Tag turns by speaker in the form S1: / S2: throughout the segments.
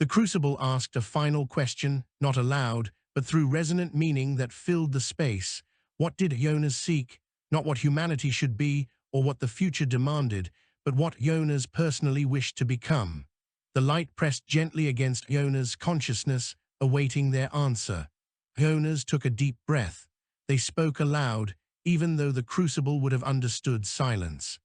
S1: The Crucible asked a final question, not aloud, but through resonant meaning that filled the space. What did Ionas seek? Not what humanity should be or what the future demanded, but what Ionas personally wished to become. The light pressed gently against Ionas' consciousness, awaiting their answer. Ionas took a deep breath. They spoke aloud, even though the Crucible would have understood silence.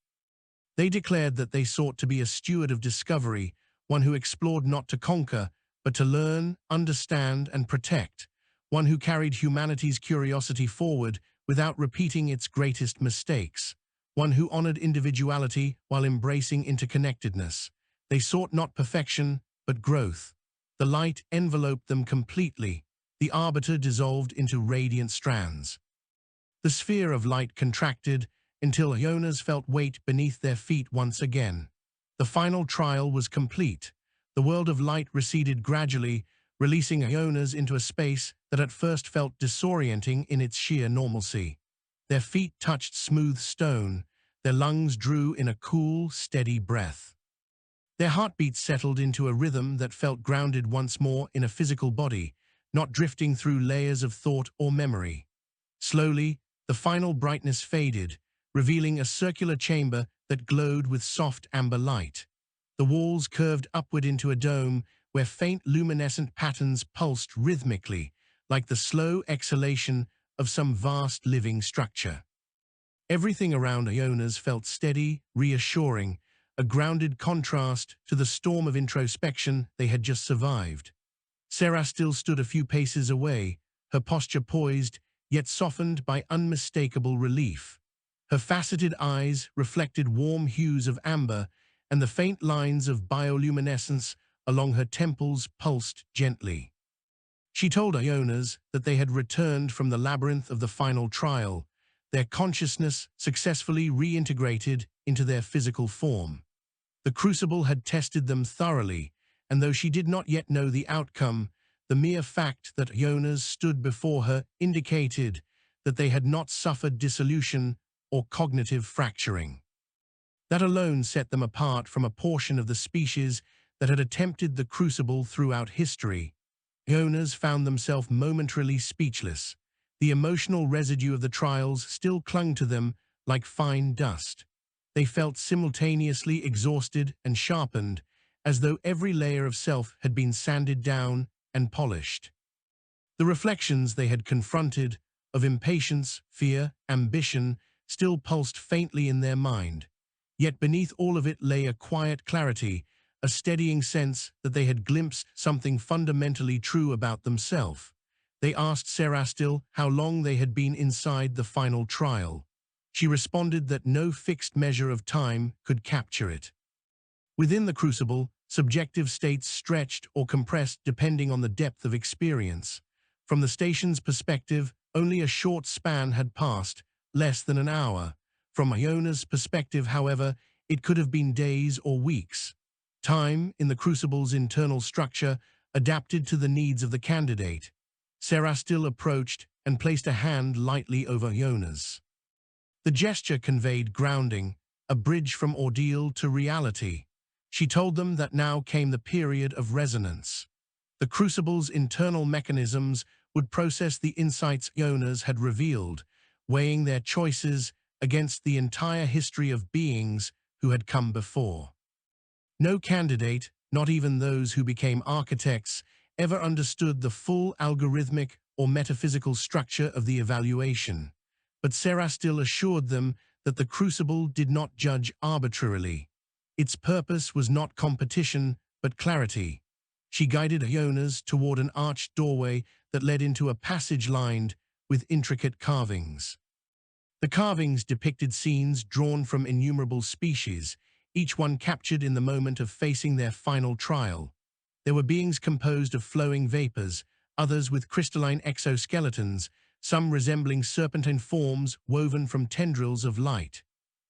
S1: They declared that they sought to be a steward of discovery, one who explored not to conquer, but to learn, understand, and protect, one who carried humanity's curiosity forward without repeating its greatest mistakes, one who honored individuality while embracing interconnectedness. They sought not perfection, but growth. The light enveloped them completely. The arbiter dissolved into radiant strands. The sphere of light contracted until Ionas felt weight beneath their feet once again. The final trial was complete. The world of light receded gradually, releasing Ionas into a space that at first felt disorienting in its sheer normalcy. Their feet touched smooth stone. Their lungs drew in a cool, steady breath. Their heartbeats settled into a rhythm that felt grounded once more in a physical body, not drifting through layers of thought or memory. Slowly, the final brightness faded, revealing a circular chamber that glowed with soft amber light. The walls curved upward into a dome where faint luminescent patterns pulsed rhythmically, like the slow exhalation of some vast living structure. Everything around Ionas felt steady, reassuring, a grounded contrast to the storm of introspection they had just survived. Sarah still stood a few paces away, her posture poised, yet softened by unmistakable relief. Her faceted eyes reflected warm hues of amber, and the faint lines of bioluminescence along her temples pulsed gently. She told Ionas that they had returned from the labyrinth of the final trial, their consciousness successfully reintegrated into their physical form. The Crucible had tested them thoroughly, and though she did not yet know the outcome, the mere fact that Ionas stood before her indicated that they had not suffered dissolution or cognitive fracturing. That alone set them apart from a portion of the species that had attempted the Crucible throughout history. Ionas found themselves momentarily speechless. The emotional residue of the trials still clung to them like fine dust. They felt simultaneously exhausted and sharpened, as though every layer of self had been sanded down and polished. The reflections they had confronted, of impatience, fear, ambition, still pulsed faintly in their mind. Yet beneath all of it lay a quiet clarity, a steadying sense that they had glimpsed something fundamentally true about themselves. They asked Sarastil how long they had been inside the final trial. She responded that no fixed measure of time could capture it. Within the Crucible, subjective states stretched or compressed depending on the depth of experience. From the station's perspective, only a short span had passed, less than an hour. From Iona's perspective, however, it could have been days or weeks. Time, in the Crucible's internal structure, adapted to the needs of the candidate. Sarastil approached and placed a hand lightly over Iona's. The gesture conveyed grounding, a bridge from ordeal to reality. She told them that now came the period of resonance. The Crucible's internal mechanisms would process the insights Ionas had revealed, weighing their choices against the entire history of beings who had come before. No candidate, not even those who became architects, ever understood the full algorithmic or metaphysical structure of the evaluation. But Sarastil assured them that the Crucible did not judge arbitrarily. Its purpose was not competition, but clarity. She guided Ionas toward an arched doorway that led into a passage lined with intricate carvings. The carvings depicted scenes drawn from innumerable species, each one captured in the moment of facing their final trial. There were beings composed of flowing vapors, others with crystalline exoskeletons, some resembling serpentine forms woven from tendrils of light.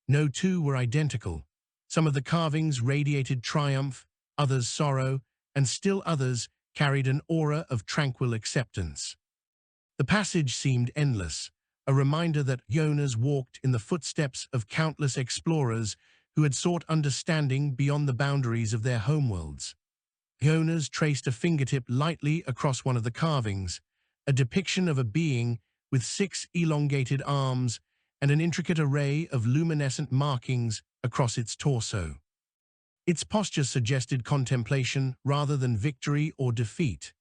S1: No two were identical. Some of the carvings radiated triumph, others sorrow, and still others carried an aura of tranquil acceptance. The passage seemed endless, a reminder that Ionas walked in the footsteps of countless explorers who had sought understanding beyond the boundaries of their homeworlds. Ionas traced a fingertip lightly across one of the carvings, a depiction of a being with 6 elongated arms and an intricate array of luminescent markings across its torso. Its posture suggested contemplation rather than victory or defeat.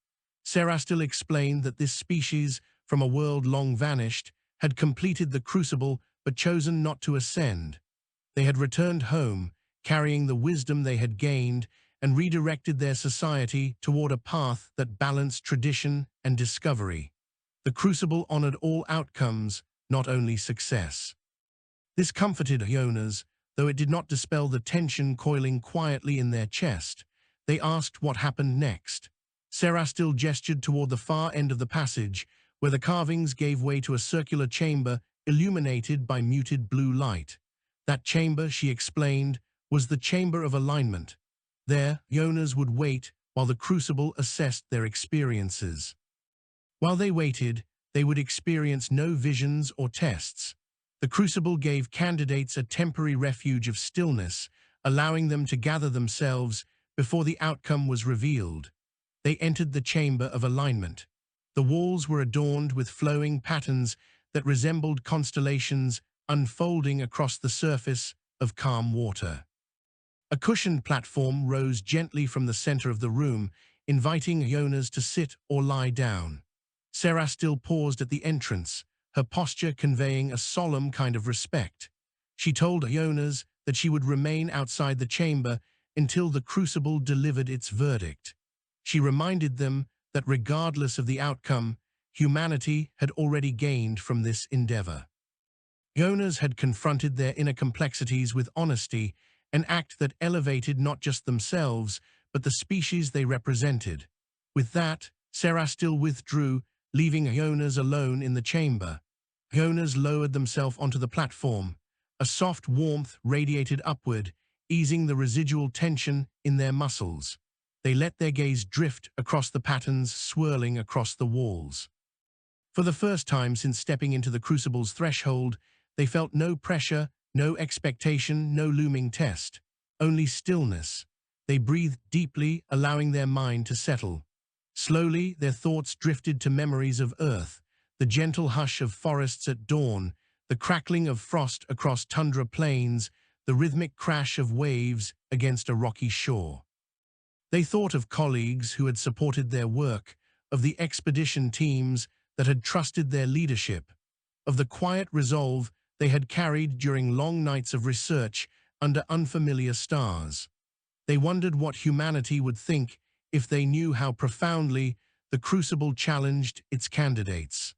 S1: Serastil explained that this species, from a world long vanished, had completed the Crucible but chosen not to ascend. They had returned home, carrying the wisdom they had gained, and redirected their society toward a path that balanced tradition and discovery. The Crucible honored all outcomes, not only success. This comforted Ionas, though it did not dispel the tension coiling quietly in their chest. They asked what happened next. Serastil gestured toward the far end of the passage, where the carvings gave way to a circular chamber illuminated by muted blue light. That chamber, she explained, was the Chamber of Alignment. There, Ionas would wait while the Crucible assessed their experiences. While they waited, they would experience no visions or tests. The Crucible gave candidates a temporary refuge of stillness, allowing them to gather themselves before the outcome was revealed. They entered the Chamber of Alignment. The walls were adorned with flowing patterns that resembled constellations unfolding across the surface of calm water. A cushioned platform rose gently from the center of the room, inviting Ionas to sit or lie down. Serastil paused at the entrance, her posture conveying a solemn kind of respect. She told Ionas that she would remain outside the chamber until the Crucible delivered its verdict. She reminded them that regardless of the outcome, humanity had already gained from this endeavor. Ionas had confronted their inner complexities with honesty, an act that elevated not just themselves, but the species they represented. With that, Serastil withdrew, leaving Ionas alone in the chamber. Ionas lowered themselves onto the platform. A soft warmth radiated upward, easing the residual tension in their muscles. They let their gaze drift across the patterns swirling across the walls. For the first time since stepping into the Crucible's threshold, they felt no pressure, no expectation, no looming test, only stillness. They breathed deeply, allowing their mind to settle. Slowly, their thoughts drifted to memories of Earth, the gentle hush of forests at dawn, the crackling of frost across tundra plains, the rhythmic crash of waves against a rocky shore. They thought of colleagues who had supported their work, of the expedition teams that had trusted their leadership, of the quiet resolve they had carried during long nights of research under unfamiliar stars. They wondered what humanity would think if they knew how profoundly the Crucible challenged its candidates.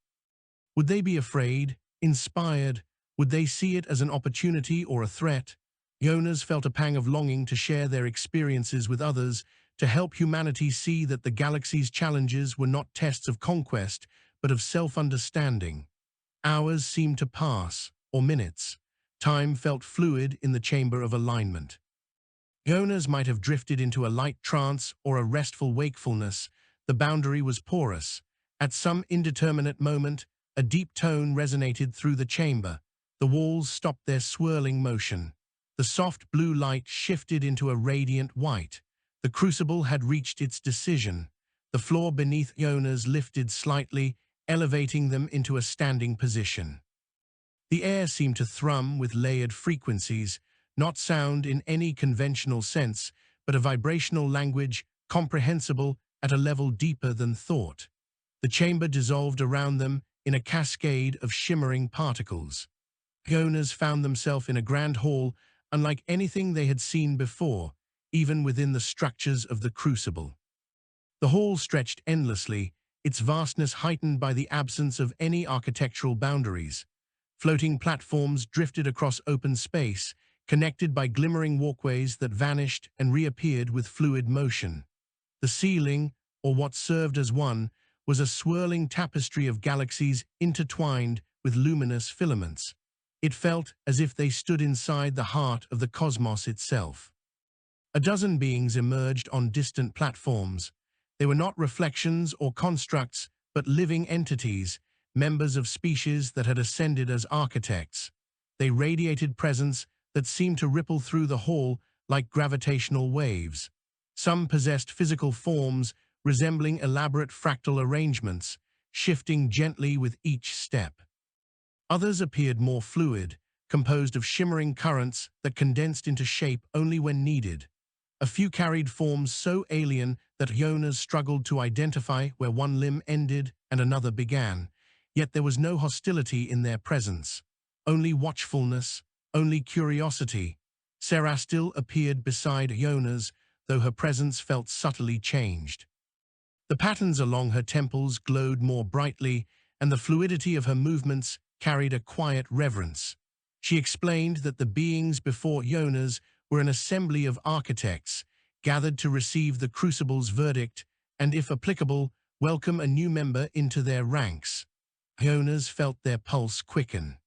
S1: Would they be afraid, inspired? Would they see it as an opportunity or a threat? Ionas felt a pang of longing to share their experiences with others, to help humanity see that the galaxy's challenges were not tests of conquest, but of self-understanding. Hours seemed to pass, or minutes. Time felt fluid in the Chamber of Alignment. Ionas might have drifted into a light trance or a restful wakefulness. The boundary was porous. At some indeterminate moment, a deep tone resonated through the chamber. The walls stopped their swirling motion. The soft blue light shifted into a radiant white. The Crucible had reached its decision. The floor beneath Ionas lifted slightly, elevating them into a standing position. The air seemed to thrum with layered frequencies, not sound in any conventional sense, but a vibrational language comprehensible at a level deeper than thought. The chamber dissolved around them in a cascade of shimmering particles. Ionas found themselves in a grand hall unlike anything they had seen before, even within the structures of the Crucible. The hall stretched endlessly, its vastness heightened by the absence of any architectural boundaries. Floating platforms drifted across open space, connected by glimmering walkways that vanished and reappeared with fluid motion. The ceiling, or what served as one, was a swirling tapestry of galaxies intertwined with luminous filaments. It felt as if they stood inside the heart of the cosmos itself. A dozen beings emerged on distant platforms. They were not reflections or constructs, but living entities, members of species that had ascended as architects. They radiated presence that seemed to ripple through the hall like gravitational waves. Some possessed physical forms resembling elaborate fractal arrangements, shifting gently with each step. Others appeared more fluid, composed of shimmering currents that condensed into shape only when needed. A few carried forms so alien that Ionas struggled to identify where one limb ended and another began, yet there was no hostility in their presence. Only watchfulness, only curiosity. Sarah still appeared beside Ionas, though her presence felt subtly changed. The patterns along her temples glowed more brightly, and the fluidity of her movements carried a quiet reverence. She explained that the beings before Ionas were an assembly of architects, gathered to receive the Crucible's verdict, and if applicable, welcome a new member into their ranks. Ionas felt their pulse quicken.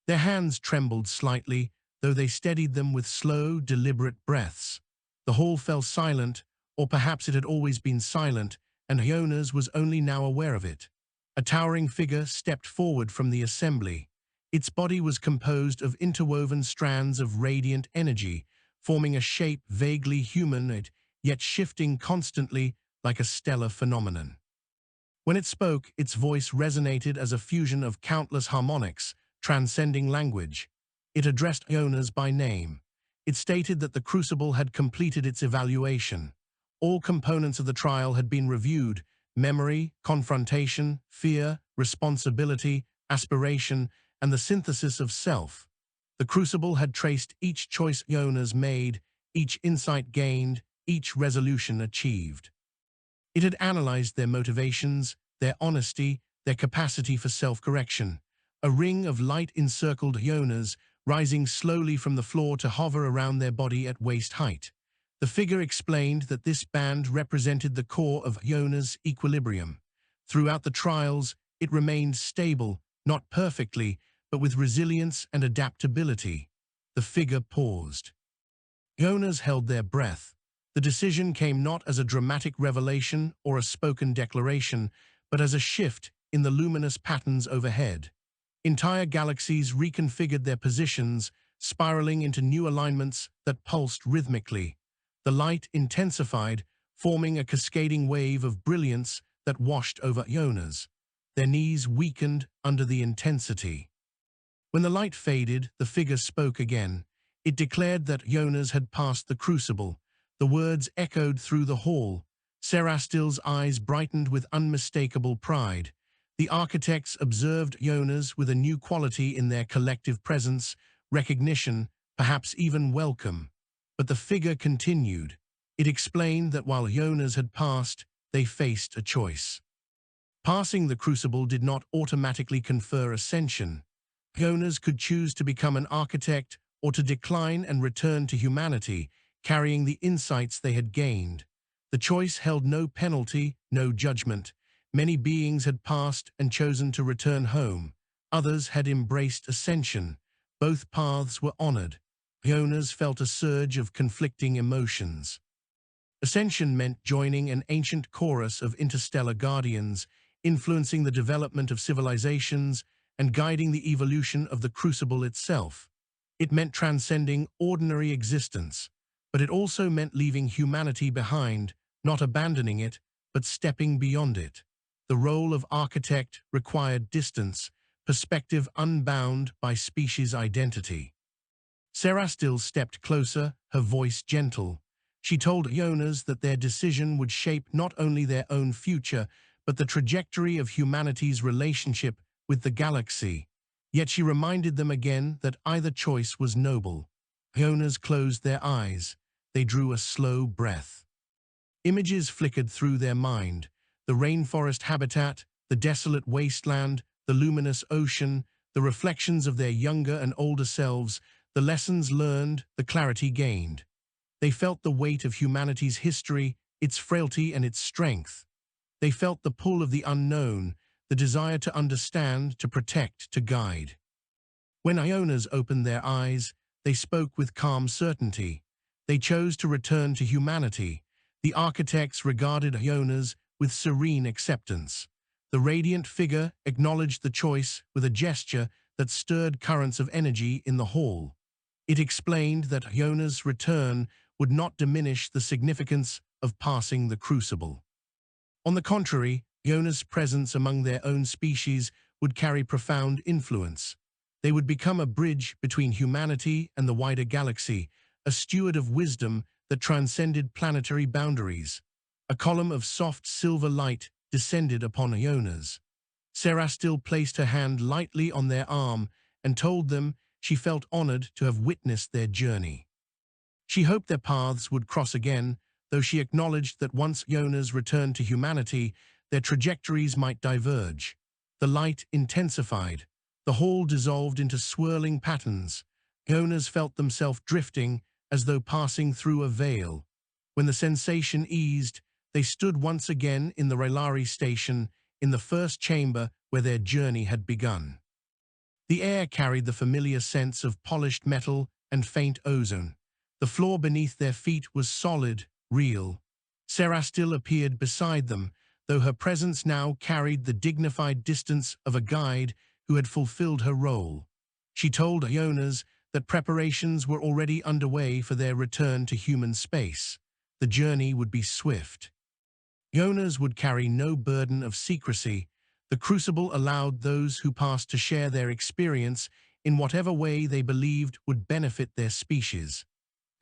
S1: Their hands trembled slightly, though they steadied them with slow, deliberate breaths. The hall fell silent, or perhaps it had always been silent, and Ionas was only now aware of it. A towering figure stepped forward from the assembly. Its body was composed of interwoven strands of radiant energy, forming a shape vaguely humanoid, yet shifting constantly like a stellar phenomenon. When it spoke, its voice resonated as a fusion of countless harmonics, transcending language. It addressed Ionas by name. It stated that the Crucible had completed its evaluation. All components of the trial had been reviewed: memory, confrontation, fear, responsibility, aspiration, and the synthesis of self. The Crucible had traced each choice Ionas made, each insight gained, each resolution achieved. It had analyzed their motivations, their honesty, their capacity for self-correction. A ring of light encircled Ionas, rising slowly from the floor to hover around their body at waist height. The figure explained that this band represented the core of Ionas' equilibrium. Throughout the trials, it remained stable, not perfectly, but with resilience and adaptability. The figure paused. Ionas held their breath. The decision came not as a dramatic revelation or a spoken declaration, but as a shift in the luminous patterns overhead. Entire galaxies reconfigured their positions, spiraling into new alignments that pulsed rhythmically. The light intensified, forming a cascading wave of brilliance that washed over Ionas. Their knees weakened under the intensity. When the light faded, the figure spoke again. It declared that Ionas had passed the Crucible. The words echoed through the hall. Serastil's eyes brightened with unmistakable pride. The architects observed Ionas with a new quality in their collective presence, recognition, perhaps even welcome. But the figure continued. It explained that while Ionas had passed, they faced a choice. Passing the Crucible did not automatically confer ascension. Ionas could choose to become an architect or to decline and return to humanity, carrying the insights they had gained. The choice held no penalty, no judgment. Many beings had passed and chosen to return home. Others had embraced ascension. Both paths were honored. Ionas felt a surge of conflicting emotions. Ascension meant joining an ancient chorus of interstellar guardians, influencing the development of civilizations and guiding the evolution of the Crucible itself. It meant transcending ordinary existence, but it also meant leaving humanity behind, not abandoning it, but stepping beyond it. The role of architect required distance, perspective unbound by species identity. Serastil stepped closer, her voice gentle. She told Ionas that their decision would shape not only their own future, but the trajectory of humanity's relationship with the galaxy. Yet she reminded them again that either choice was noble. Ionas closed their eyes. They drew a slow breath. Images flickered through their mind. The rainforest habitat, the desolate wasteland, the luminous ocean, the reflections of their younger and older selves, the lessons learned, the clarity gained. They felt the weight of humanity's history, its frailty and its strength. They felt the pull of the unknown, the desire to understand, to protect, to guide. When Ionas opened their eyes, they spoke with calm certainty. They chose to return to humanity. The architects regarded Ionas with serene acceptance. The radiant figure acknowledged the choice with a gesture that stirred currents of energy in the hall. It explained that Ionas' return would not diminish the significance of passing the Crucible. On the contrary, Ionas' presence among their own species would carry profound influence. They would become a bridge between humanity and the wider galaxy, a steward of wisdom that transcended planetary boundaries. A column of soft silver light descended upon Ionas. Serastil placed her hand lightly on their arm and told them she felt honored to have witnessed their journey. She hoped their paths would cross again, though she acknowledged that once Ionas returned to humanity, their trajectories might diverge. The light intensified. The hall dissolved into swirling patterns. Ionas felt themselves drifting as though passing through a veil. When the sensation eased, they stood once again in the Relari station, in the first chamber where their journey had begun. The air carried the familiar sense of polished metal and faint ozone. The floor beneath their feet was solid, real. Serastil appeared beside them, though her presence now carried the dignified distance of a guide who had fulfilled her role. She told Ionas that preparations were already underway for their return to human space. The journey would be swift. Ionas would carry no burden of secrecy. The Crucible allowed those who passed to share their experience in whatever way they believed would benefit their species.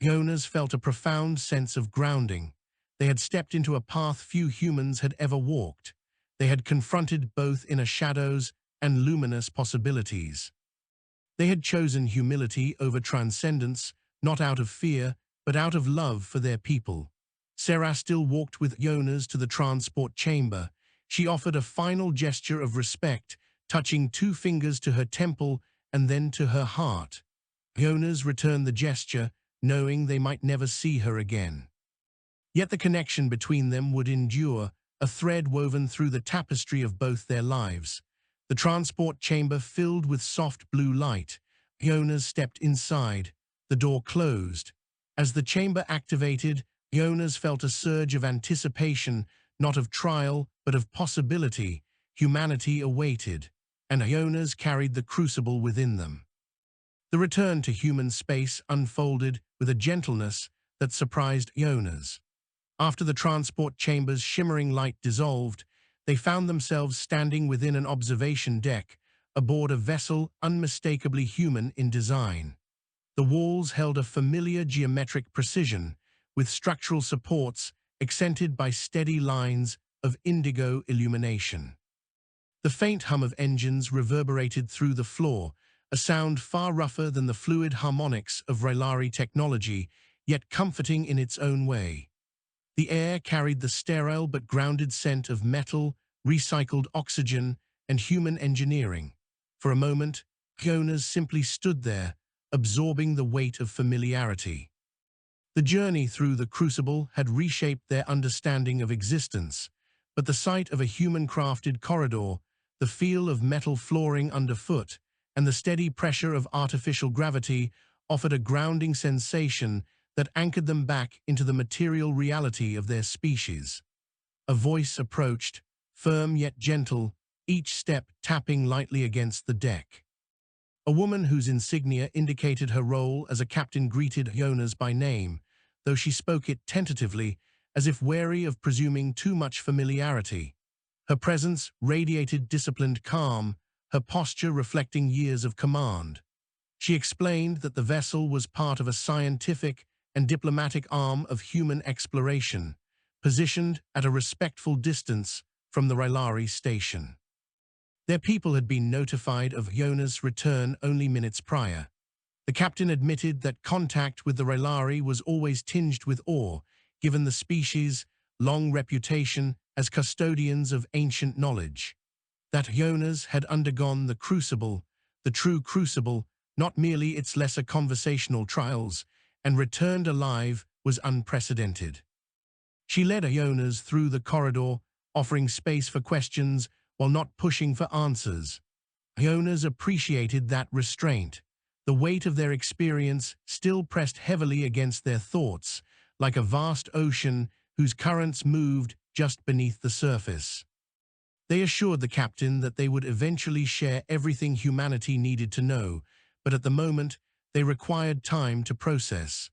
S1: Ionas felt a profound sense of grounding. They had stepped into a path few humans had ever walked. They had confronted both inner shadows and luminous possibilities. They had chosen humility over transcendence, not out of fear, but out of love for their people. Serastil walked with Ionas to the transport chamber. She offered a final gesture of respect, touching 2 fingers to her temple and then to her heart. Ionas returned the gesture, knowing they might never see her again. Yet the connection between them would endure, a thread woven through the tapestry of both their lives. The transport chamber filled with soft blue light. Ionas stepped inside. The door closed. As the chamber activated, Ionas felt a surge of anticipation, not of trial, but of possibility. Humanity awaited, and Ionas carried the Crucible within them. The return to human space unfolded with a gentleness that surprised Ionas. After the transport chamber's shimmering light dissolved, they found themselves standing within an observation deck, aboard a vessel unmistakably human in design. The walls held a familiar geometric precision, with structural supports accented by steady lines of indigo illumination. The faint hum of engines reverberated through the floor, a sound far rougher than the fluid harmonics of Relari technology, yet comforting in its own way. The air carried the sterile but grounded scent of metal, recycled oxygen, and human engineering. For a moment, Ionas simply stood there, absorbing the weight of familiarity. The journey through the Crucible had reshaped their understanding of existence, but the sight of a human-crafted corridor, the feel of metal flooring underfoot, and the steady pressure of artificial gravity offered a grounding sensation that anchored them back into the material reality of their species. A voice approached, firm yet gentle, each step tapping lightly against the deck. A woman whose insignia indicated her role as a captain greeted Ionas by name, though she spoke it tentatively, as if wary of presuming too much familiarity. Her presence radiated disciplined calm, her posture reflecting years of command. She explained that the vessel was part of a scientific and diplomatic arm of human exploration, positioned at a respectful distance from the Relari station. Their people had been notified of Ionas' return only minutes prior. The captain admitted that contact with the Relari was always tinged with awe, given the species' long reputation as custodians of ancient knowledge. That Ionas had undergone the Crucible, the true Crucible, not merely its lesser conversational trials, and returned alive was unprecedented. She led Ionas through the corridor, offering space for questions while not pushing for answers. Ionas appreciated that restraint. The weight of their experience still pressed heavily against their thoughts, like a vast ocean whose currents moved just beneath the surface. They assured the captain that they would eventually share everything humanity needed to know, but at the moment, they required time to process.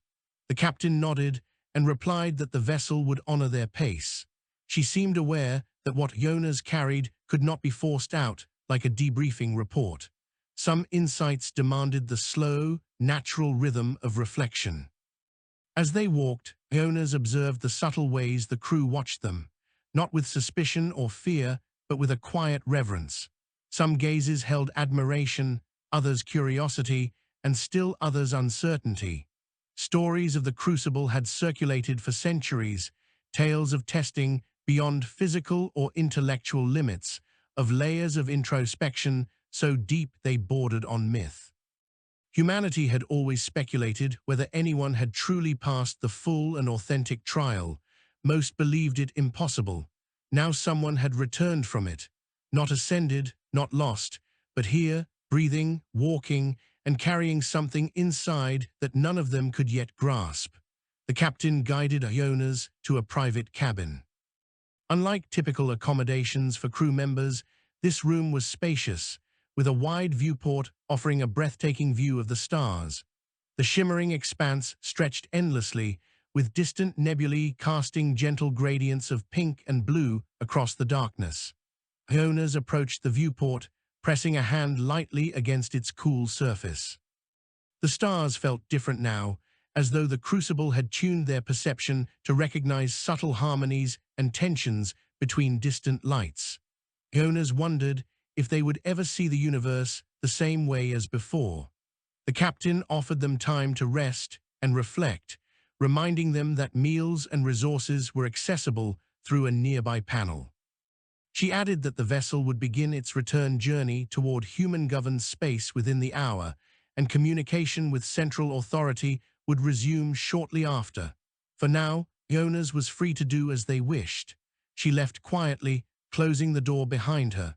S1: The captain nodded and replied that the vessel would honor their pace. She seemed aware that what Ionas carried could not be forced out like a debriefing report. Some insights demanded the slow, natural rhythm of reflection. As they walked, Ionas observed the subtle ways the crew watched them, not with suspicion or fear, but with a quiet reverence. Some gazes held admiration, others curiosity, and still others uncertainty. Stories of the Crucible had circulated for centuries, tales of testing beyond physical or intellectual limits, of layers of introspection so deep they bordered on myth. Humanity had always speculated whether anyone had truly passed the full and authentic trial. Most believed it impossible. Now someone had returned from it, not ascended, not lost, but here, breathing, walking, and carrying something inside that none of them could yet grasp. The captain guided Ionas to a private cabin. Unlike typical accommodations for crew members, this room was spacious, with a wide viewport offering a breathtaking view of the stars. The shimmering expanse stretched endlessly, with distant nebulae casting gentle gradients of pink and blue across the darkness. Ionas approached the viewport, pressing a hand lightly against its cool surface. The stars felt different now, as though the Crucible had tuned their perception to recognize subtle harmonies and tensions between distant lights. Ionas wondered if they would ever see the universe the same way as before. The captain offered them time to rest and reflect, reminding them that meals and resources were accessible through a nearby panel. She added that the vessel would begin its return journey toward human-governed space within the hour, and communication with central authority would resume shortly after. For now, Ionas was free to do as they wished. She left quietly, closing the door behind her.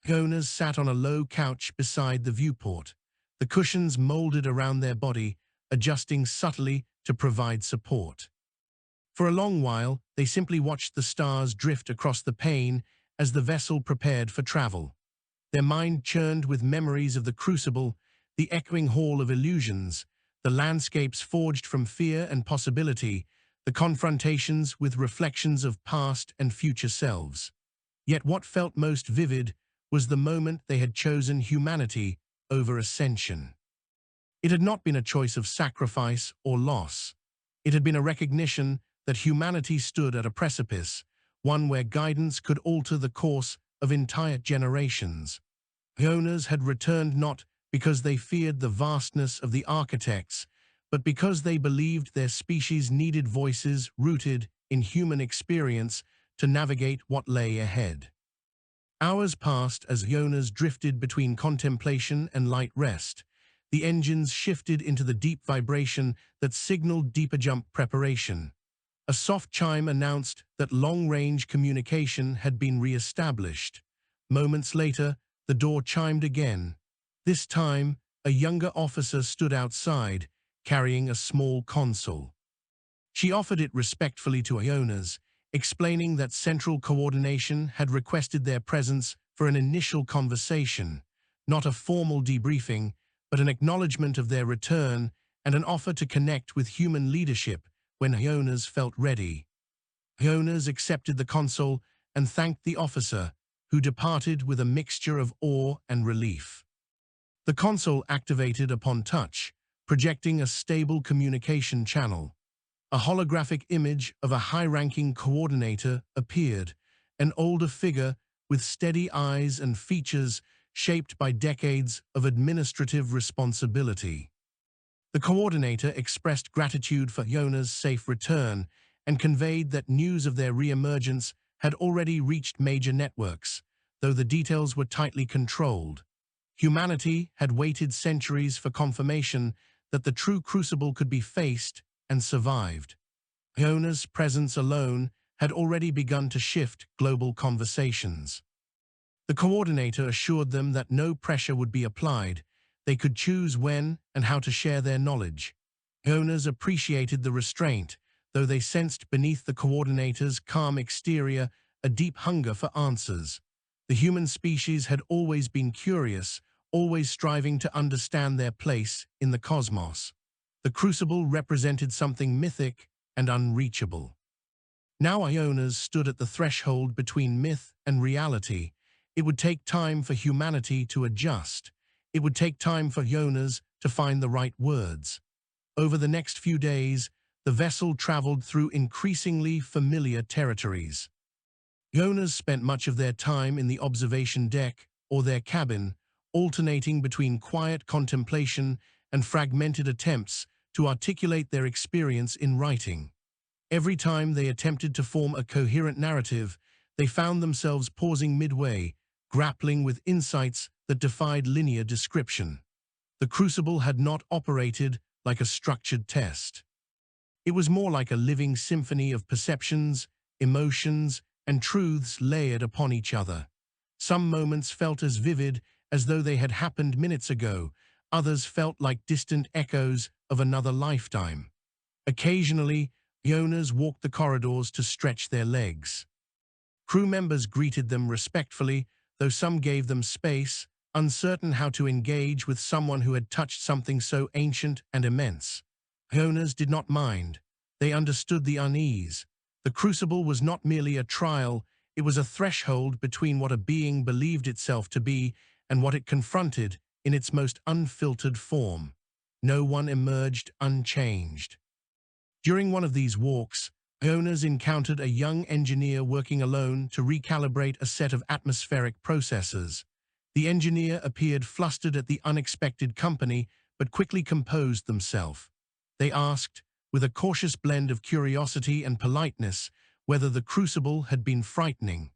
S1: Ionas sat on a low couch beside the viewport, the cushions molded around their body, adjusting subtly to provide support. For a long while, they simply watched the stars drift across the pane as the vessel prepared for travel. Their mind churned with memories of the Crucible, the echoing hall of illusions, the landscapes forged from fear and possibility, the confrontations with reflections of past and future selves. Yet what felt most vivid was the moment they had chosen humanity over ascension. It had not been a choice of sacrifice or loss. It had been a recognition that humanity stood at a precipice, one where guidance could alter the course of entire generations. Ionas had returned not because they feared the vastness of the architects, but because they believed their species needed voices rooted in human experience to navigate what lay ahead. Hours passed as Ionas drifted between contemplation and light rest. The engines shifted into the deep vibration that signaled deeper jump preparation. A soft chime announced that long-range communication had been re-established. Moments later, the door chimed again. This time, a younger officer stood outside, carrying a small console. She offered it respectfully to Ionas, explaining that Central Coordination had requested their presence for an initial conversation, not a formal debriefing, but an acknowledgement of their return and an offer to connect with human leadership when Ionas felt ready. Ionas accepted the console and thanked the officer, who departed with a mixture of awe and relief. The console activated upon touch, projecting a stable communication channel. A holographic image of a high-ranking coordinator appeared, an older figure with steady eyes and features shaped by decades of administrative responsibility. The coordinator expressed gratitude for Ionas' safe return and conveyed that news of their re-emergence had already reached major networks, though the details were tightly controlled. Humanity had waited centuries for confirmation that the true Crucible could be faced and survived. Ionas' presence alone had already begun to shift global conversations. The coordinator assured them that no pressure would be applied. They could choose when and how to share their knowledge. Ionas appreciated the restraint, though they sensed beneath the coordinator's calm exterior a deep hunger for answers. The human species had always been curious, always striving to understand their place in the cosmos. The Crucible represented something mythic and unreachable. Now Ionas stood at the threshold between myth and reality. It would take time for humanity to adjust. It would take time for Ionas to find the right words. Over the next few days, the vessel traveled through increasingly familiar territories. Ionas spent much of their time in the observation deck or their cabin, alternating between quiet contemplation and fragmented attempts to articulate their experience in writing. Every time they attempted to form a coherent narrative, they found themselves pausing midway, grappling with insights that defied linear description. The Crucible had not operated like a structured test. It was more like a living symphony of perceptions, emotions, and truths layered upon each other. Some moments felt as vivid as though they had happened minutes ago. Others felt like distant echoes of another lifetime. Occasionally, Ionas walked the corridors to stretch their legs. Crew members greeted them respectfully, though some gave them space, uncertain how to engage with someone who had touched something so ancient and immense. Ionas did not mind. They understood the unease. The Crucible was not merely a trial, it was a threshold between what a being believed itself to be and what it confronted in its most unfiltered form. No one emerged unchanged. During one of these walks, Ionas encountered a young engineer working alone to recalibrate a set of atmospheric processors. The engineer appeared flustered at the unexpected company, but quickly composed themselves. They asked, with a cautious blend of curiosity and politeness, whether the Crucible had been frightening.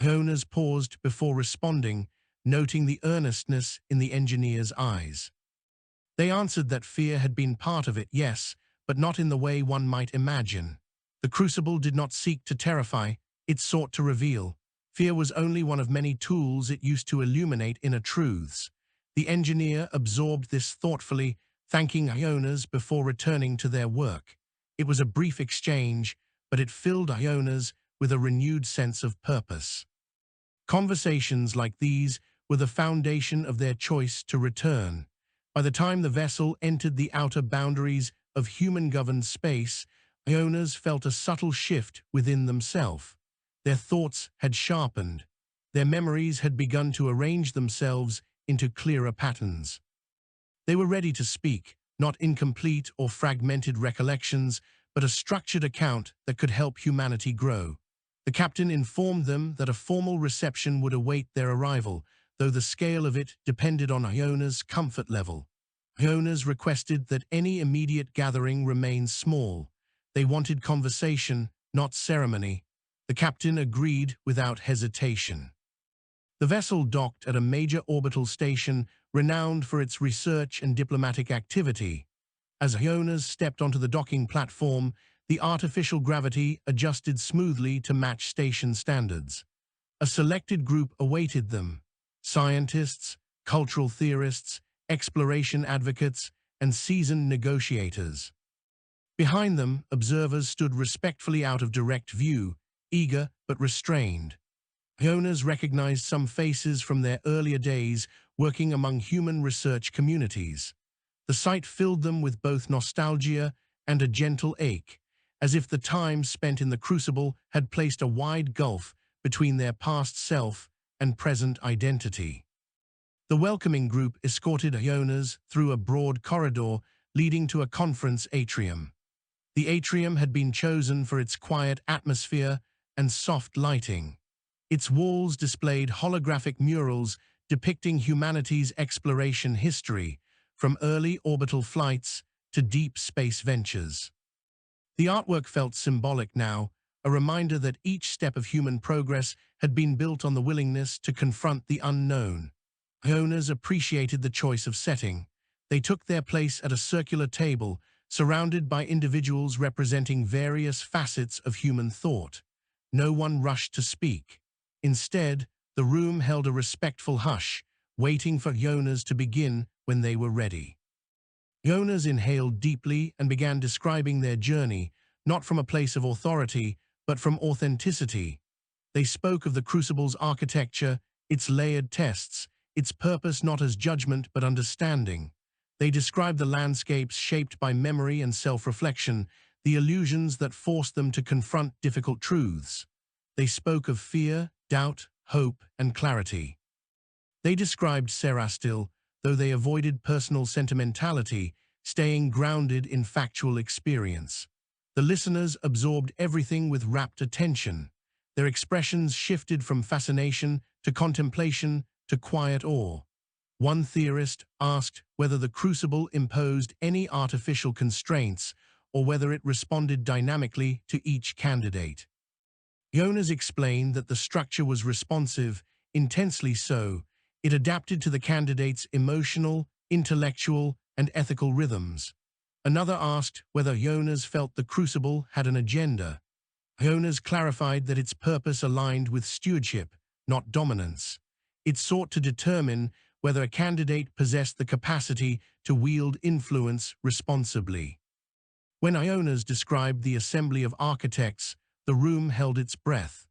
S1: Ionas paused before responding, noting the earnestness in the engineer's eyes. They answered that fear had been part of it, yes, but not in the way one might imagine. The Crucible did not seek to terrify, it sought to reveal. Fear was only one of many tools it used to illuminate inner truths. The engineer absorbed this thoughtfully, thanking Ionas before returning to their work. It was a brief exchange, but it filled Ionas with a renewed sense of purpose. Conversations like these were the foundation of their choice to return. By the time the vessel entered the outer boundaries of human-governed space, Ionas felt a subtle shift within themselves. Their thoughts had sharpened. Their memories had begun to arrange themselves into clearer patterns. They were ready to speak, not incomplete or fragmented recollections, but a structured account that could help humanity grow. The captain informed them that a formal reception would await their arrival, though the scale of it depended on Ionas' comfort level. Ionas requested that any immediate gathering remain small. They wanted conversation, not ceremony. The captain agreed without hesitation. The vessel docked at a major orbital station renowned for its research and diplomatic activity. As Ionas stepped onto the docking platform, the artificial gravity adjusted smoothly to match station standards. A selected group awaited them: scientists, cultural theorists, exploration advocates, and seasoned negotiators. Behind them, observers stood respectfully out of direct view, eager but restrained. Ionas recognized some faces from their earlier days working among human research communities. The sight filled them with both nostalgia and a gentle ache, as if the time spent in the Crucible had placed a wide gulf between their past self and present identity. The welcoming group escorted Ionas through a broad corridor leading to a conference atrium. The atrium had been chosen for its quiet atmosphere and soft lighting. Its walls displayed holographic murals depicting humanity's exploration history, from early orbital flights to deep space ventures. The artwork felt symbolic now, a reminder that each step of human progress had been built on the willingness to confront the unknown. Ionas appreciated the choice of setting. They took their place at a circular table, surrounded by individuals representing various facets of human thought. No one rushed to speak. Instead, the room held a respectful hush, waiting for Ionas to begin when they were ready. Ionas inhaled deeply and began describing their journey, not from a place of authority, but from authenticity. They spoke of the Crucible's architecture, its layered tests, its purpose not as judgment but understanding. They describe the landscapes shaped by memory and self-reflection, the illusions that forced them to confront difficult truths. They spoke of fear, doubt, hope, and clarity. They described Serastil, though they avoided personal sentimentality, staying grounded in factual experience. The listeners absorbed everything with rapt attention. Their expressions shifted from fascination to contemplation to quiet awe. One theorist asked whether the Crucible imposed any artificial constraints or whether it responded dynamically to each candidate. Ionas explained that the structure was responsive, intensely so. It adapted to the candidates' emotional, intellectual, and ethical rhythms. Another asked whether Ionas felt the Crucible had an agenda. Ionas clarified that its purpose aligned with stewardship, not dominance. It sought to determine whether a candidate possessed the capacity to wield influence responsibly. When Ionas described the assembly of architects, the room held its breath.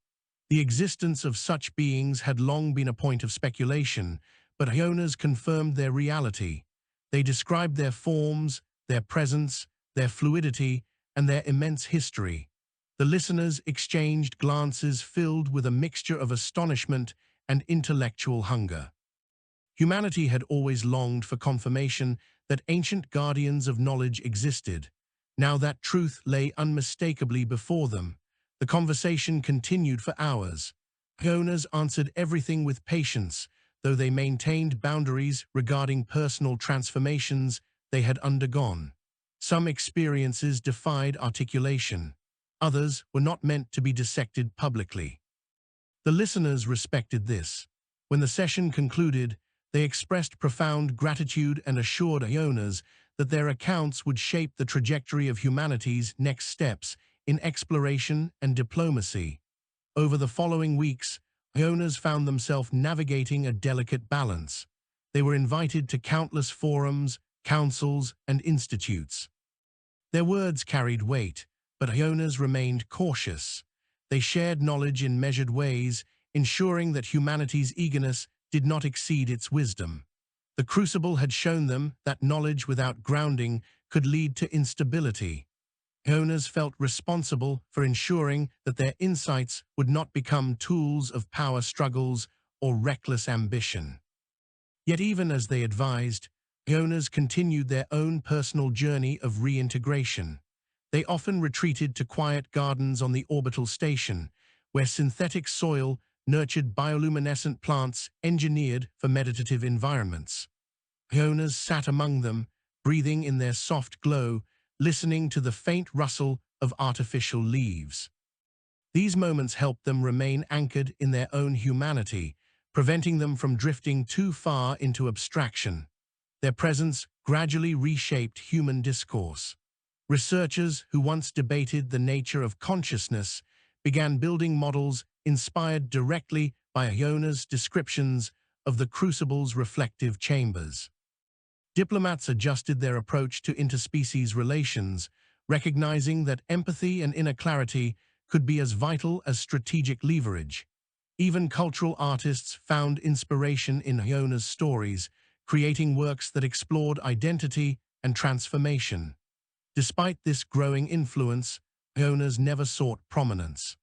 S1: The existence of such beings had long been a point of speculation, but Ionas confirmed their reality. They described their forms, their presence, their fluidity, and their immense history. The listeners exchanged glances filled with a mixture of astonishment and intellectual hunger. Humanity had always longed for confirmation that ancient guardians of knowledge existed. Now that truth lay unmistakably before them. The conversation continued for hours. Ionas answered everything with patience, though they maintained boundaries regarding personal transformations they had undergone. Some experiences defied articulation. Others were not meant to be dissected publicly. The listeners respected this. When the session concluded, they expressed profound gratitude and assured Ionas that their accounts would shape the trajectory of humanity's next steps in exploration and diplomacy. Over the following weeks, Ionas found themselves navigating a delicate balance. They were invited to countless forums, councils, and institutes. Their words carried weight, but Ionas remained cautious. They shared knowledge in measured ways, ensuring that humanity's eagerness did not exceed its wisdom. The Crucible had shown them that knowledge without grounding could lead to instability. Ionas felt responsible for ensuring that their insights would not become tools of power struggles or reckless ambition. Yet even as they advised, Ionas continued their own personal journey of reintegration. They often retreated to quiet gardens on the orbital station, where synthetic soil nurtured bioluminescent plants engineered for meditative environments. Ionas sat among them, breathing in their soft glow, listening to the faint rustle of artificial leaves. These moments helped them remain anchored in their own humanity, preventing them from drifting too far into abstraction. Their presence gradually reshaped human discourse. Researchers who once debated the nature of consciousness began building models inspired directly by Ionas' descriptions of the Crucible's reflective chambers. Diplomats adjusted their approach to interspecies relations, recognizing that empathy and inner clarity could be as vital as strategic leverage. Even cultural artists found inspiration in Ionas' stories, creating works that explored identity and transformation. Despite this growing influence, Ionas never sought prominence.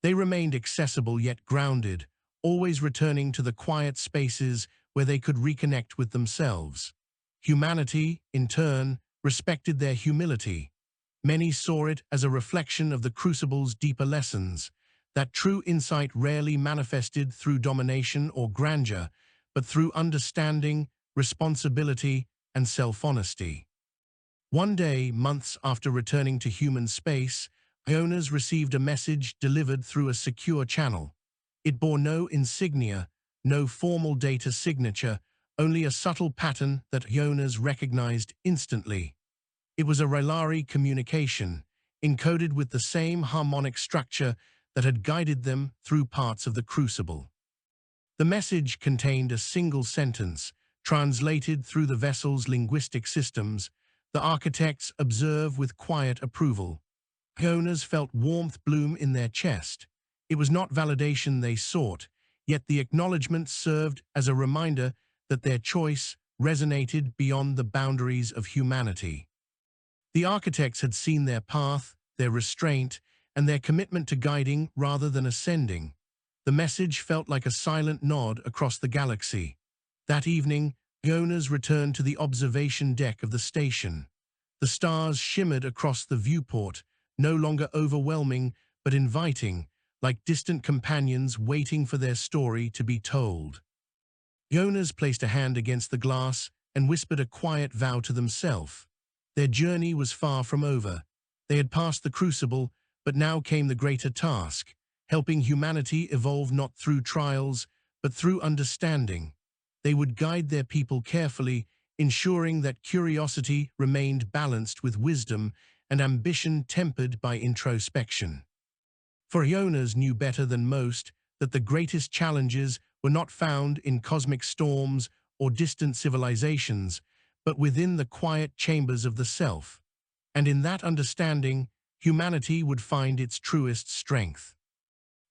S1: They remained accessible yet grounded, always returning to the quiet spaces where they could reconnect with themselves. Humanity, in turn, respected their humility. Many saw it as a reflection of the Crucible's deeper lessons, that true insight rarely manifested through domination or grandeur, but through understanding, responsibility, and self-honesty. One day, months after returning to human space, Ionas received a message delivered through a secure channel. It bore no insignia, no formal data signature, only a subtle pattern that Ionas recognized instantly. It was a Rylari communication, encoded with the same harmonic structure that had guided them through parts of the Crucible. The message contained a single sentence, translated through the vessel's linguistic systems. The architects observe with quiet approval. Ionas felt warmth bloom in their chest. It was not validation they sought, yet the acknowledgement served as a reminder that their choice, resonated beyond the boundaries of humanity. The architects had seen their path, their restraint, and their commitment to guiding rather than ascending. The message felt like a silent nod across the galaxy. That evening, Ionas returned to the observation deck of the station. The stars shimmered across the viewport, no longer overwhelming but inviting, like distant companions waiting for their story to be told. Ionas placed a hand against the glass and whispered a quiet vow to themselves. Their journey was far from over. They had passed the Crucible, but now came the greater task, helping humanity evolve not through trials, but through understanding. They would guide their people carefully, ensuring that curiosity remained balanced with wisdom and ambition tempered by introspection. For Ionas knew better than most that the greatest challenges were not found in cosmic storms or distant civilizations, but within the quiet chambers of the self. And in that understanding, humanity would find its truest strength.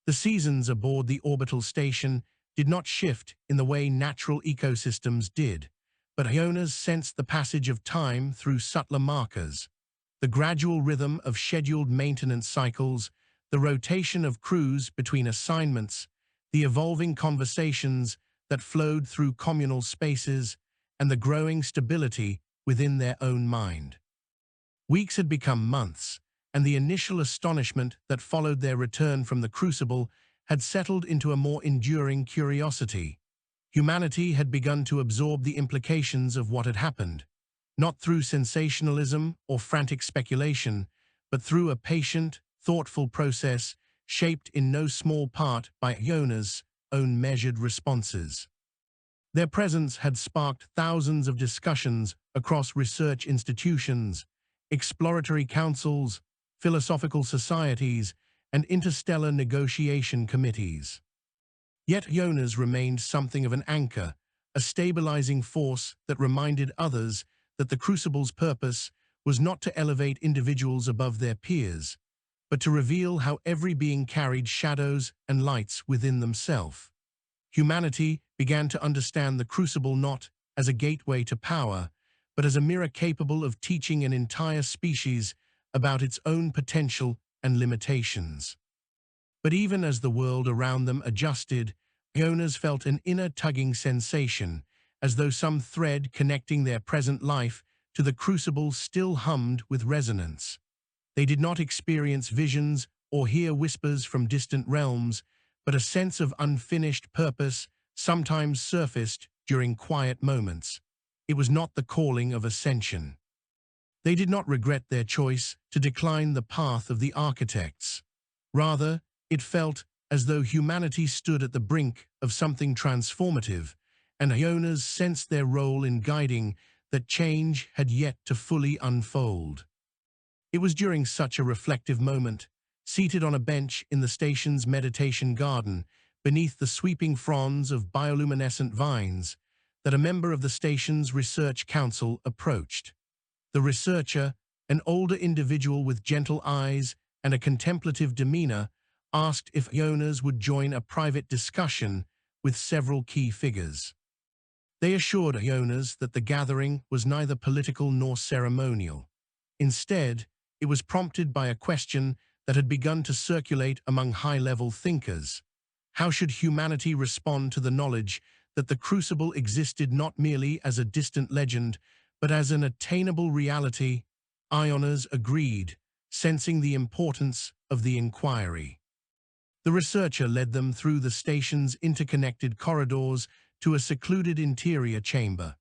S1: The seasons aboard the orbital station did not shift in the way natural ecosystems did, but Ionas sensed the passage of time through subtler markers. The gradual rhythm of scheduled maintenance cycles, the rotation of crews between assignments, the evolving conversations that flowed through communal spaces, and the growing stability within their own mind. Weeks had become months, and the initial astonishment that followed their return from the Crucible had settled into a more enduring curiosity. Humanity had begun to absorb the implications of what had happened, not through sensationalism or frantic speculation, but through a patient, thoughtful process shaped in no small part by Ionas' own measured responses. Their presence had sparked thousands of discussions across research institutions, exploratory councils, philosophical societies, and interstellar negotiation committees. Yet Ionas remained something of an anchor, a stabilizing force that reminded others that the Crucible's purpose was not to elevate individuals above their peers, but to reveal how every being carried shadows and lights within themselves. Humanity began to understand the Crucible not as a gateway to power, but as a mirror capable of teaching an entire species about its own potential and limitations. But even as the world around them adjusted, Ionas felt an inner tugging sensation, as though some thread connecting their present life to the Crucible still hummed with resonance. They did not experience visions or hear whispers from distant realms, but a sense of unfinished purpose sometimes surfaced during quiet moments. It was not the calling of ascension. They did not regret their choice to decline the path of the architects. Rather, it felt as though humanity stood at the brink of something transformative, and Ionas sensed their role in guiding that change had yet to fully unfold. It was during such a reflective moment, seated on a bench in the station's meditation garden, beneath the sweeping fronds of bioluminescent vines, that a member of the station's research council approached. The researcher, an older individual with gentle eyes and a contemplative demeanor, asked if Ionas would join a private discussion with several key figures. They assured Ionas that the gathering was neither political nor ceremonial. Instead, it was prompted by a question that had begun to circulate among high-level thinkers. How should humanity respond to the knowledge that the Crucible existed not merely as a distant legend, but as an attainable reality? Ionas agreed, sensing the importance of the inquiry. The researcher led them through the station's interconnected corridors to a secluded interior chamber.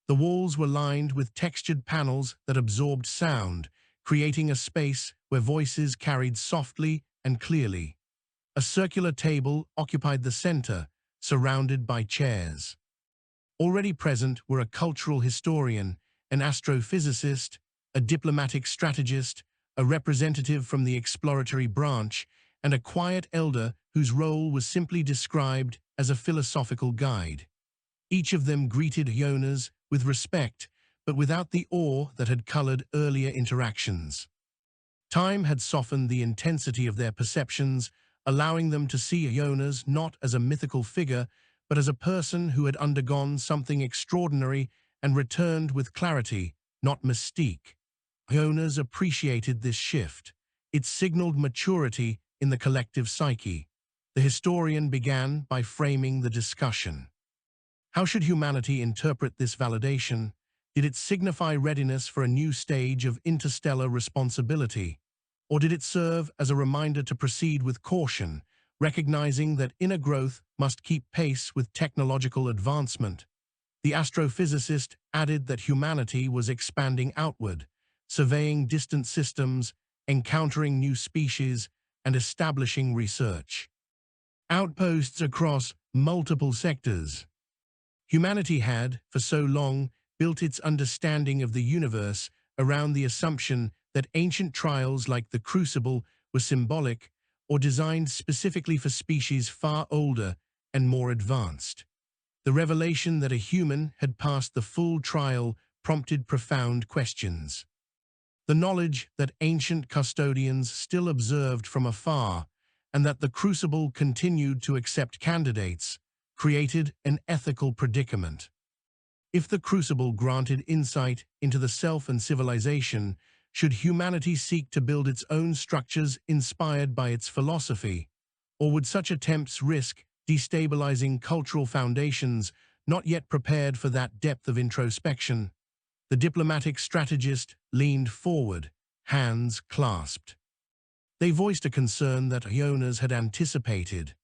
S1: The walls were lined with textured panels that absorbed sound, creating a space where voices carried softly and clearly. A circular table occupied the center, surrounded by chairs. Already present were a cultural historian, an astrophysicist, a diplomatic strategist, a representative from the exploratory branch, and a quiet elder whose role was simply described as a philosophical guide. Each of them greeted Ionas with respect, but without the awe that had colored earlier interactions. Time had softened the intensity of their perceptions, allowing them to see Ionas not as a mythical figure, but as a person who had undergone something extraordinary and returned with clarity, not mystique. Ionas appreciated this shift. It signaled maturity in the collective psyche. The historian began by framing the discussion. How should humanity interpret this validation? Did it signify readiness for a new stage of interstellar responsibility? Or did it serve as a reminder to proceed with caution, recognizing that inner growth must keep pace with technological advancement? The astrophysicist added that humanity was expanding outward, surveying distant systems, encountering new species, and establishing research outposts across multiple sectors. Humanity had, for so long, built its understanding of the universe around the assumption that ancient trials like the Crucible were symbolic or designed specifically for species far older and more advanced. The revelation that a human had passed the full trial prompted profound questions. The knowledge that ancient custodians still observed from afar and that the Crucible continued to accept candidates created an ethical predicament. If the Crucible granted insight into the self and civilization, should humanity seek to build its own structures inspired by its philosophy? Or would such attempts risk destabilizing cultural foundations not yet prepared for that depth of introspection? The diplomatic strategist leaned forward, hands clasped. They voiced a concern that Ionas had anticipated,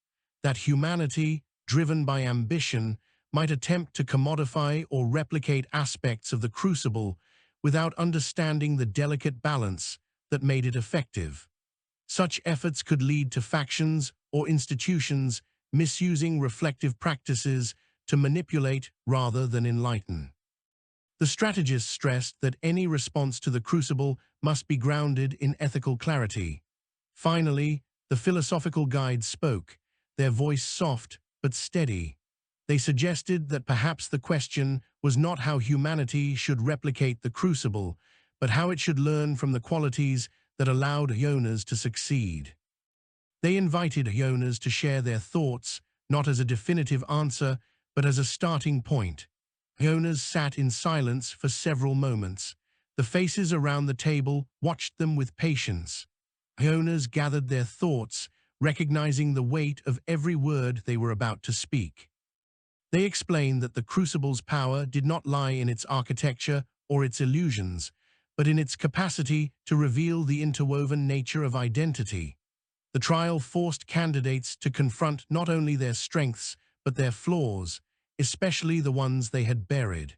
S1: that humanity, driven by ambition, might attempt to commodify or replicate aspects of the Crucible without understanding the delicate balance that made it effective. Such efforts could lead to factions or institutions misusing reflective practices to manipulate rather than enlighten. The strategist stressed that any response to the Crucible must be grounded in ethical clarity. Finally, the philosophical guides spoke, their voice soft but steady. They suggested that perhaps the question was not how humanity should replicate the Crucible, but how it should learn from the qualities that allowed Ionas to succeed. They invited Ionas to share their thoughts, not as a definitive answer, but as a starting point. Ionas sat in silence for several moments. The faces around the table watched them with patience. Ionas gathered their thoughts, recognizing the weight of every word they were about to speak. They explained that the Crucible's power did not lie in its architecture or its illusions, but in its capacity to reveal the interwoven nature of identity. The trial forced candidates to confront not only their strengths, but their flaws, especially the ones they had buried.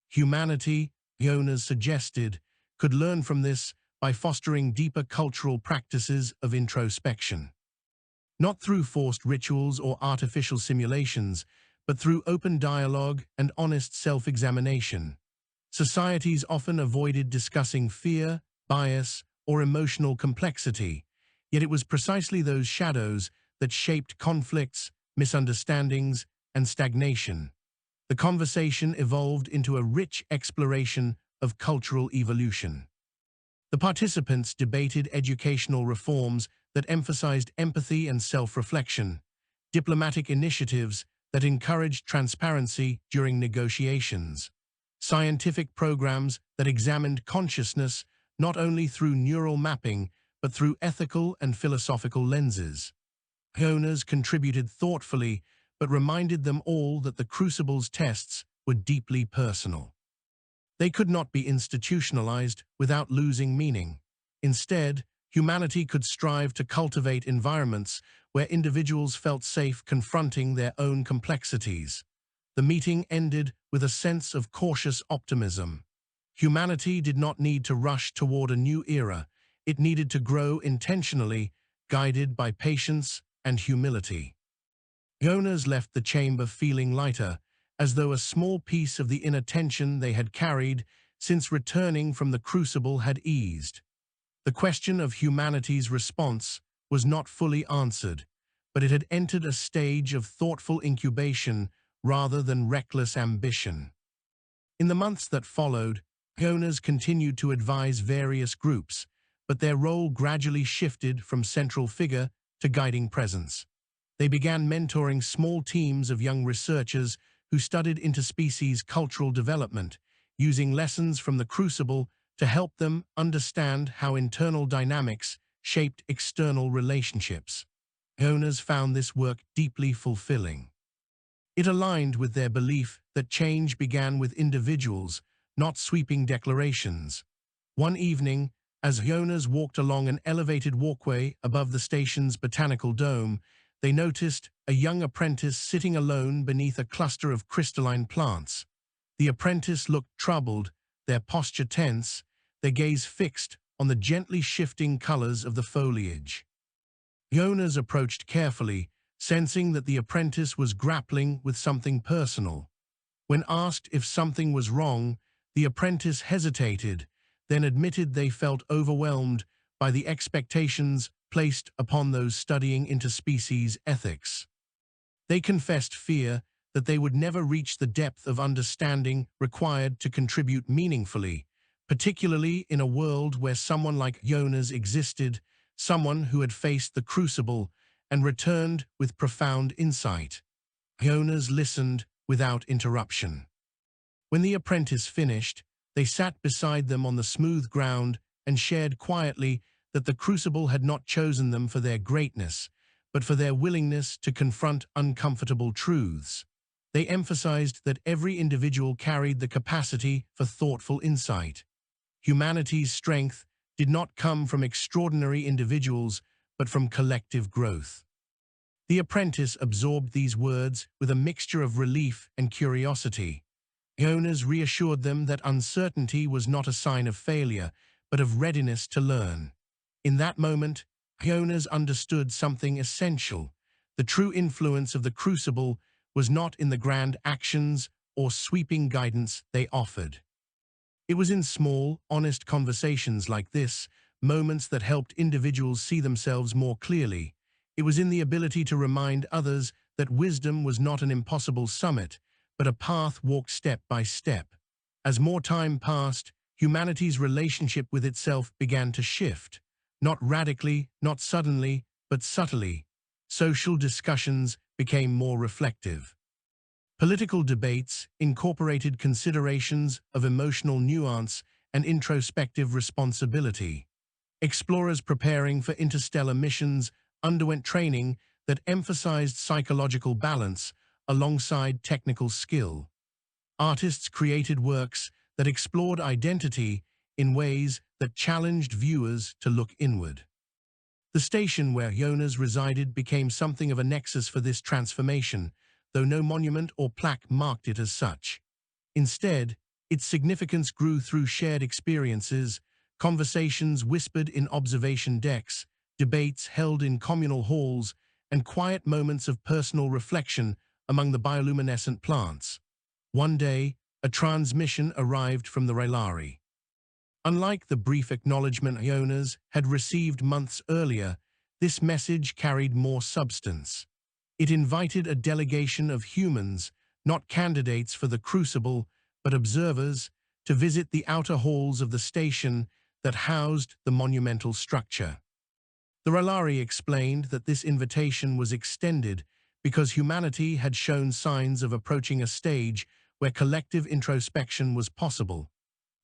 S1: Humanity, Ionas suggested, could learn from this by fostering deeper cultural practices of introspection. Not through forced rituals or artificial simulations, but through open dialogue and honest self-examination. Societies often avoided discussing fear, bias, or emotional complexity, yet it was precisely those shadows that shaped conflicts, misunderstandings, and stagnation. The conversation evolved into a rich exploration of cultural evolution. The participants debated educational reforms that emphasized empathy and self-reflection, diplomatic initiatives that encouraged transparency during negotiations, scientific programs that examined consciousness not only through neural mapping but through ethical and philosophical lenses. Ionas contributed thoughtfully but reminded them all that the Crucible's tests were deeply personal. They could not be institutionalized without losing meaning. Instead, humanity could strive to cultivate environments where individuals felt safe confronting their own complexities. The meeting ended with a sense of cautious optimism. Humanity did not need to rush toward a new era. It needed to grow intentionally, guided by patience and humility. Ionas left the chamber feeling lighter, as though a small piece of the inner tension they had carried since returning from the Crucible had eased. The question of humanity's response was not fully answered, but it had entered a stage of thoughtful incubation rather than reckless ambition. In the months that followed, Ionas continued to advise various groups, but their role gradually shifted from central figure to guiding presence. They began mentoring small teams of young researchers who studied interspecies cultural development, using lessons from the Crucible to help them understand how internal dynamics shaped external relationships. Ionas found this work deeply fulfilling. It aligned with their belief that change began with individuals, not sweeping declarations. One evening, as Ionas walked along an elevated walkway above the station's botanical dome, they noticed a young apprentice sitting alone beneath a cluster of crystalline plants. The apprentice looked troubled, their posture tense, their gaze fixed on the gently shifting colors of the foliage. Ionas approached carefully, sensing that the apprentice was grappling with something personal. When asked if something was wrong, the apprentice hesitated, then admitted they felt overwhelmed by the expectations placed upon those studying interspecies ethics. They confessed fear that they would never reach the depth of understanding required to contribute meaningfully, particularly in a world where someone like Ionas existed, someone who had faced the Crucible and returned with profound insight. Ionas listened without interruption. When the apprentice finished, they sat beside them on the smooth ground and shared quietly that the Crucible had not chosen them for their greatness, but for their willingness to confront uncomfortable truths. They emphasized that every individual carried the capacity for thoughtful insight. Humanity's strength did not come from extraordinary individuals, but from collective growth. The apprentice absorbed these words with a mixture of relief and curiosity. Ionas reassured them that uncertainty was not a sign of failure, but of readiness to learn. In that moment, Ionas understood something essential. The true influence of the Crucible was not in the grand actions or sweeping guidance they offered. It was in small, honest conversations like this, moments that helped individuals see themselves more clearly. It was in the ability to remind others that wisdom was not an impossible summit, but a path walked step by step. As more time passed, humanity's relationship with itself began to shift. Not radically, not suddenly, but subtly. Social discussions became more reflective. Political debates incorporated considerations of emotional nuance and introspective responsibility. Explorers preparing for interstellar missions underwent training that emphasized psychological balance alongside technical skill. Artists created works that explored identity in ways that challenged viewers to look inward. The station where Ionas resided became something of a nexus for this transformation, though no monument or plaque marked it as such. Instead, its significance grew through shared experiences, conversations whispered in observation decks, debates held in communal halls, and quiet moments of personal reflection among the bioluminescent plants. One day, a transmission arrived from the Rylari. Unlike the brief acknowledgement Ionas had received months earlier, this message carried more substance. It invited a delegation of humans, not candidates for the Crucible, but observers, to visit the outer halls of the station that housed the monumental structure. The Rylari explained that this invitation was extended because humanity had shown signs of approaching a stage where collective introspection was possible.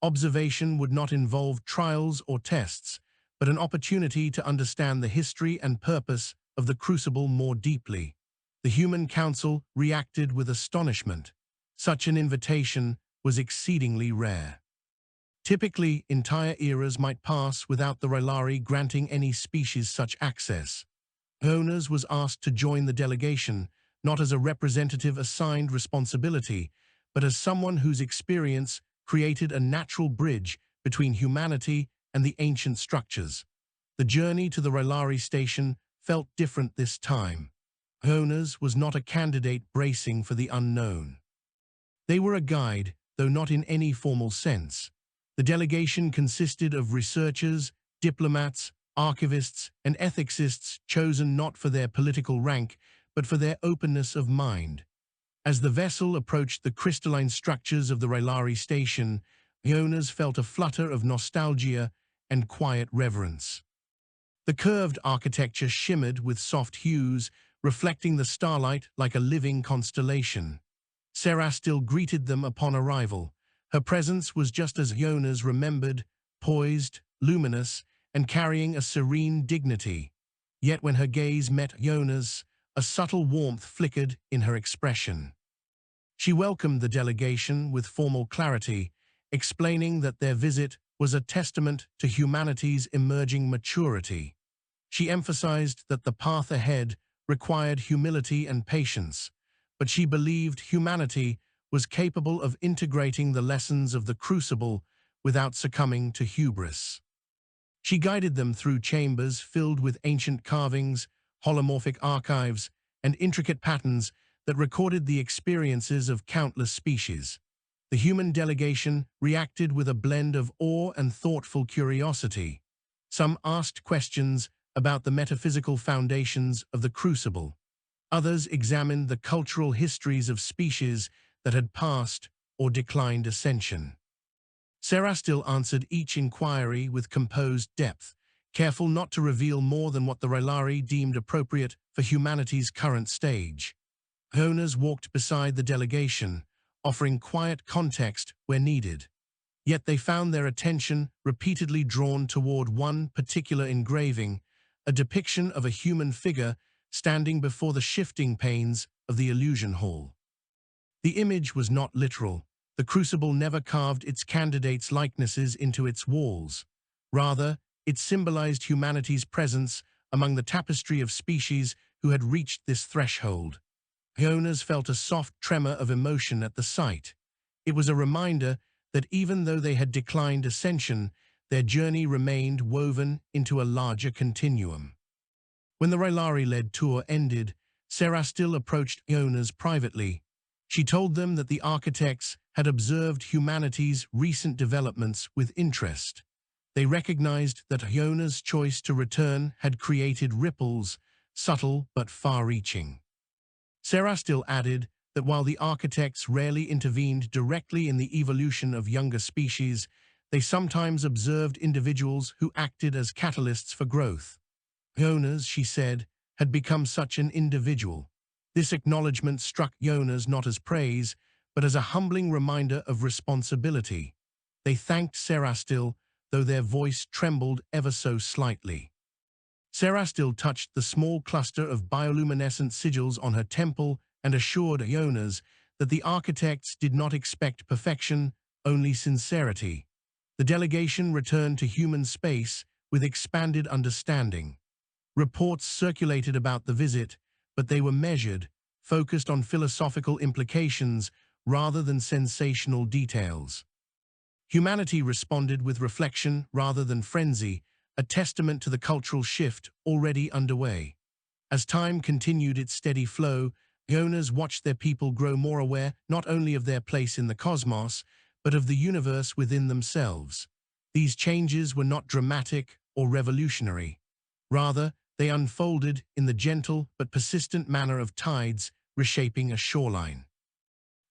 S1: Observation would not involve trials or tests, but an opportunity to understand the history and purpose of the Crucible more deeply. The Human Council reacted with astonishment. Such an invitation was exceedingly rare. Typically, entire eras might pass without the Rylari granting any species such access. Ionas was asked to join the delegation, not as a representative assigned responsibility, but as someone whose experience created a natural bridge between humanity and the ancient structures. The journey to the Rylari station felt different this time. Ionas was not a candidate bracing for the unknown. They were a guide, though not in any formal sense. The delegation consisted of researchers, diplomats, archivists, and ethicists chosen not for their political rank, but for their openness of mind. As the vessel approached the crystalline structures of the Rylari station, Ionas felt a flutter of nostalgia and quiet reverence. The curved architecture shimmered with soft hues, reflecting the starlight like a living constellation. Serastil greeted them upon arrival, Her presence was just as Ionas remembered, poised, luminous, and carrying a serene dignity. Yet when her gaze met Ionas, a subtle warmth flickered in her expression. She welcomed the delegation with formal clarity, explaining that their visit was a testament to humanity's emerging maturity. She emphasized that the path ahead required humility and patience, but she believed humanity was capable of integrating the lessons of the Crucible without succumbing to hubris. She guided them through chambers filled with ancient carvings, holomorphic archives, and intricate patterns that recorded the experiences of countless species. The human delegation reacted with a blend of awe and thoughtful curiosity. Some asked questions about the metaphysical foundations of the Crucible. Others examined the cultural histories of species that had passed or declined ascension. Serastil answered each inquiry with composed depth, careful not to reveal more than what the Rylari deemed appropriate for humanity's current stage. Ionas walked beside the delegation, offering quiet context where needed. Yet they found their attention repeatedly drawn toward one particular engraving, a depiction of a human figure standing before the shifting panes of the illusion hall. The image was not literal. The Crucible never carved its candidates' likenesses into its walls. Rather, it symbolized humanity's presence among the tapestry of species who had reached this threshold. Ionas felt a soft tremor of emotion at the sight. It was a reminder that even though they had declined ascension, their journey remained woven into a larger continuum. When the Rylari-led tour ended, Serastil approached Ionas privately. She told them that the architects had observed humanity's recent developments with interest. They recognized that Ionas' choice to return had created ripples, subtle but far-reaching. Serastil added that while the architects rarely intervened directly in the evolution of younger species, they sometimes observed individuals who acted as catalysts for growth. Ionas, she said, had become such an individual. This acknowledgement struck Ionas not as praise, but as a humbling reminder of responsibility. They thanked Serastil, though their voice trembled ever so slightly. Serastil touched the small cluster of bioluminescent sigils on her temple and assured Ionas that the architects did not expect perfection, only sincerity. The delegation returned to human space with expanded understanding. Reports circulated about the visit, but they were measured, focused on philosophical implications rather than sensational details. Humanity responded with reflection rather than frenzy, a testament to the cultural shift already underway. As time continued its steady flow, Ionas watched their people grow more aware not only of their place in the cosmos, but of the universe within themselves. These changes were not dramatic or revolutionary. Rather, they unfolded in the gentle but persistent manner of tides reshaping a shoreline.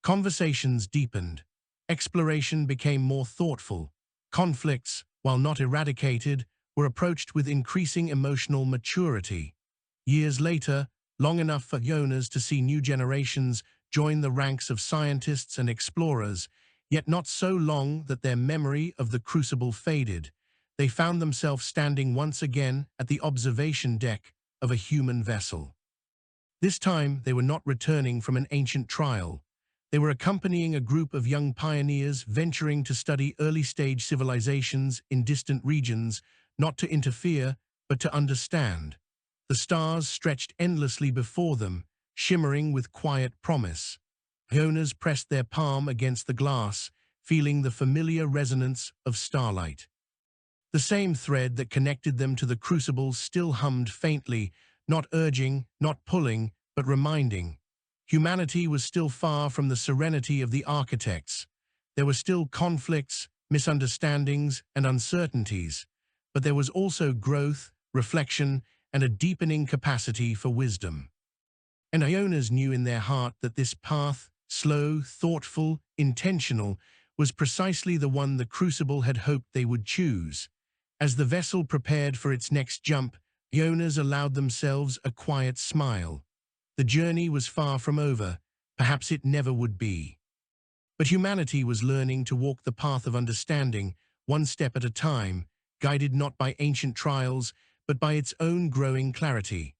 S1: Conversations deepened. Exploration became more thoughtful. Conflicts, while not eradicated, were approached with increasing emotional maturity. Years later, long enough for Ionas to see new generations join the ranks of scientists and explorers, yet not so long that their memory of the Crucible faded, they found themselves standing once again at the observation deck of a human vessel. This time, they were not returning from an ancient trial. They were accompanying a group of young pioneers venturing to study early-stage civilizations in distant regions, not to interfere, but to understand. The stars stretched endlessly before them, shimmering with quiet promise. Ionas pressed their palm against the glass, feeling the familiar resonance of starlight. The same thread that connected them to the Crucible still hummed faintly, not urging, not pulling, but reminding. Humanity was still far from the serenity of the architects. There were still conflicts, misunderstandings, and uncertainties, but there was also growth, reflection, and a deepening capacity for wisdom. And Ionas knew in their heart that this path, slow, thoughtful, intentional, was precisely the one the Crucible had hoped they would choose. As the vessel prepared for its next jump, Ionas allowed themselves a quiet smile. The journey was far from over. Perhaps it never would be. But humanity was learning to walk the path of understanding, one step at a time, guided not by ancient trials, but by its own growing clarity.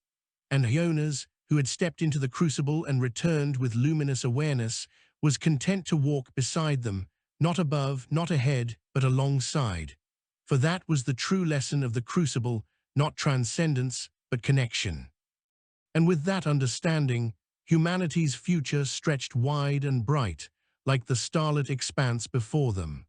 S1: And Ionas, who had stepped into the Crucible and returned with luminous awareness, was content to walk beside them, not above, not ahead, but alongside. For that was the true lesson of the Crucible, not transcendence, but connection. And with that understanding, humanity's future stretched wide and bright, like the starlit expanse before them.